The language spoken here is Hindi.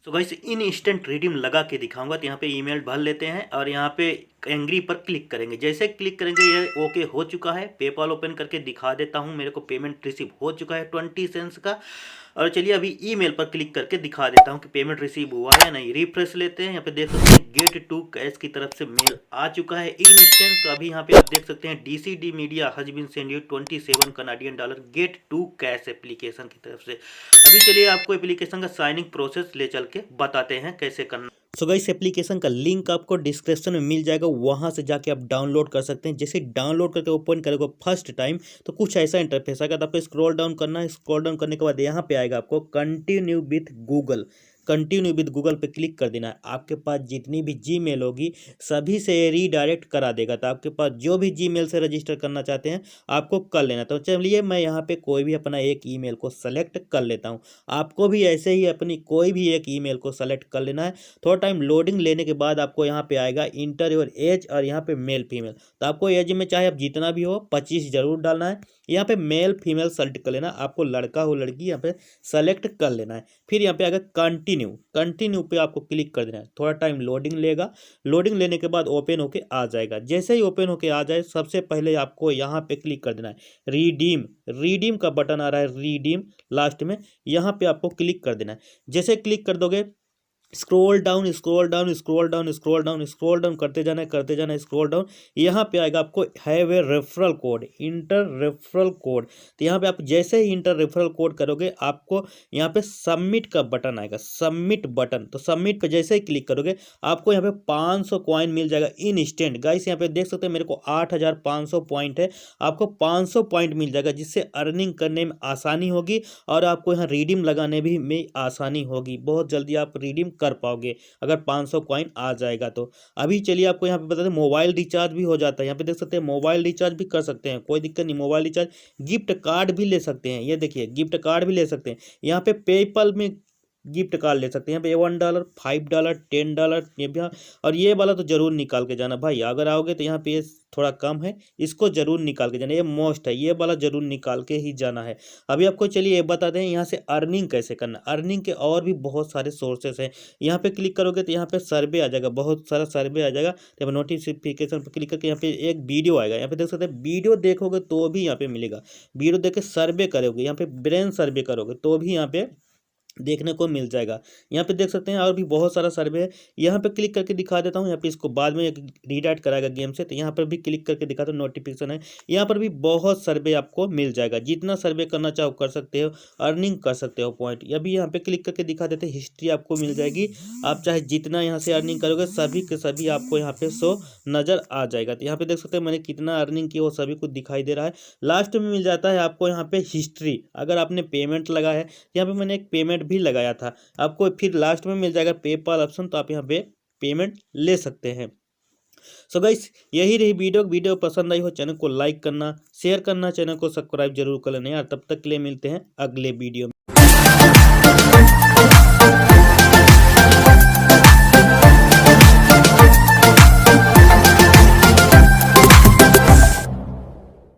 तो गाइस इन इंस्टेंट रिडीम लगा के दिखाऊंगा। तो यहाँ पे ईमेल भर लेते हैं और यहाँ पे एंग्री पर क्लिक करेंगे। जैसे क्लिक करेंगे ये ओके हो चुका है। पेपाल ओपन करके दिखा देता हूँ, मेरे को पेमेंट रिसीव हो चुका है 20 सेंट्स का। और चलिए अभी ईमेल पर क्लिक करके दिखा देता हूँ कि पेमेंट रिसीव हुआ है या नहीं। रिफ्रेश लेते हैं, यहाँ पे देख सकते हैं गेट टू कैश की तरफ से मेल आ चुका है इन इंस्टेंट। तो अभी यहाँ पे आप देख सकते हैं DCD media has been send you 27 Canadian dollar get to cash application की तरफ से। अभी चलिए आपको एप्लीकेशन का साइनिंग प्रोसेस ले चल के बताते हैं कैसे करना। सो गाइस एप्लीकेशन का लिंक आपको डिस्क्रिप्शन में मिल जाएगा, वहां से जाके आप डाउनलोड कर सकते हैं। जैसे डाउनलोड करके ओपन करेगा फर्स्ट टाइम तो कुछ ऐसा इंटरफेस आएगा। तो आपको स्क्रॉल डाउन करना है। स्क्रॉल डाउन करने के बाद यहाँ पे आएगा आपको continue with Google. Continue with Google पे क्लिक कर देना है। आपके पास जितनी भी जीमेल होगी सभी से रीडायरेक्ट करा देगा। तो आपके पास जो भी जीमेल से रजिस्टर करना चाहते हैं आपको कर लेना। तो चलिए मैं यहाँ पे कोई भी अपना एक ईमेल को सेलेक्ट कर लेता हूँ। आपको भी ऐसे ही अपनी कोई भी एक ईमेल को सेलेक्ट कर लेना है। थोड़ा टाइम लोडिंग लेने के बाद आपको यहाँ पे आएगा इंटर योर एज और यहाँ पे मेल फीमेल। तो आपको एज में चाहे आप जितना भी हो 25 जरूर डालना है। यहाँ पे मेल फीमेल सेलेक्ट कर लेना। आपको लड़का हो लड़की यहाँ पे सेलेक्ट कर लेना है। फिर यहाँ पे आएगा कंटिन्यू। कंटिन्यू पे आपको क्लिक कर देना है। थोड़ा टाइम लोडिंग लेगा। लोडिंग लेने के बाद ओपन होके आ जाएगा। जैसे ही ओपन होके आ जाए सबसे पहले आपको यहाँ पे क्लिक कर देना है रिडीम। रिडीम का बटन आ रहा है रिडीम लास्ट में, यहाँ पे आपको क्लिक कर देना है। जैसे क्लिक कर दोगे scroll down scroll down scroll down scroll down scroll down करते जाना स्क्रॉल डाउन। यहाँ पे आएगा आपको have a referral code, inter referral code. तो यहाँ पे आप जैसे ही इंटर रेफरल कोड करोगे आपको यहाँ पे सबमिट का बटन आएगा, सबमिट बटन। तो सबमिट पे जैसे ही क्लिक करोगे आपको यहाँ पे 500 कॉइन मिल जाएगा इन इंस्टेंट। गाइस यहाँ पे देख सकते हैं मेरे को 8500 पॉइंट है। आपको 500 पॉइंट मिल जाएगा जिससे अर्निंग करने में आसानी होगी और आपको यहाँ रिडीम लगाने भी में आसानी होगी। बहुत जल्दी आप रिडीम कर पाओगे अगर 500 कॉइन आ जाएगा तो। अभी चलिए आपको यहाँ पे बता दें मोबाइल रिचार्ज भी हो जाता है। यहाँ पे देख सकते हैं मोबाइल रिचार्ज भी कर सकते हैं, कोई दिक्कत नहीं। मोबाइल रिचार्ज गिफ्ट कार्ड भी ले सकते हैं। ये देखिए गिफ्ट कार्ड भी ले सकते हैं। यहाँ पे पेपल में गिफ्ट कार्ड ले सकते हैं। यहाँ पे $1 $5 $10 ये भी। और ये वाला तो जरूर निकाल के जाना भाई, अगर आओगे तो यहाँ पे ये थोड़ा कम है, इसको जरूर निकाल के जाना। ये मोस्ट है, ये वाला जरूर निकाल के ही जाना है। अभी आपको चलिए ये बता दें यहाँ से अर्निंग कैसे करना। अर्निंग के और भी बहुत सारे सोर्सेस हैं। यहाँ पे क्लिक करोगे तो यहाँ पे सर्वे आ जाएगा, बहुत सारा सर्वे आ जाएगा। तो नोटिफिकेशन पर क्लिक करके यहाँ पे एक वीडियो आएगा। यहाँ पे देख सकते हैं वीडियो देखोगे तो भी यहाँ पे मिलेगा। वीडियो देख के सर्वे करोगे, यहाँ पे ब्रेन सर्वे करोगे तो भी यहाँ पे देखने को मिल जाएगा। यहाँ पे देख सकते हैं और भी बहुत सारा सर्वे है। यहाँ पे क्लिक करके दिखा देता हूँ। यहाँ पे इसको बाद में रीडायरेक्ट कराएगा गेम से। तो यहाँ पर भी क्लिक करके दिखाता हूँ, नोटिफिकेशन है। यहाँ पर भी बहुत सर्वे आपको मिल जाएगा। जितना सर्वे करना चाहो कर सकते हो, अर्निंग कर सकते हो पॉइंट। अभी यहाँ पे क्लिक करके दिखा देते हैं, हिस्ट्री आपको मिल जाएगी। आप चाहे जितना यहाँ से अर्निंग करोगे सभी के सभी आपको यहाँ पे शो नजर आ जाएगा। तो यहाँ पे देख सकते हैं मैंने कितना अर्निंग किया वो सभी कुछ दिखाई दे रहा है। लास्ट में मिल जाता है आपको यहाँ पे हिस्ट्री। अगर आपने पेमेंट लगा है, यहाँ पे मैंने एक पेमेंट भी लगाया था, आपको फिर लास्ट में मिल जाएगा पेपाल ऑप्शन। तो आप यहाँ पे पेमेंट ले सकते हैं। सो गाइस यही रही वीडियो। वीडियो पसंद आई हो चैनल को लाइक करना, शेयर करना, चैनल को सब्सक्राइब जरूर कर लेना यार। तब तक के लिए मिलते हैं अगले वीडियो में।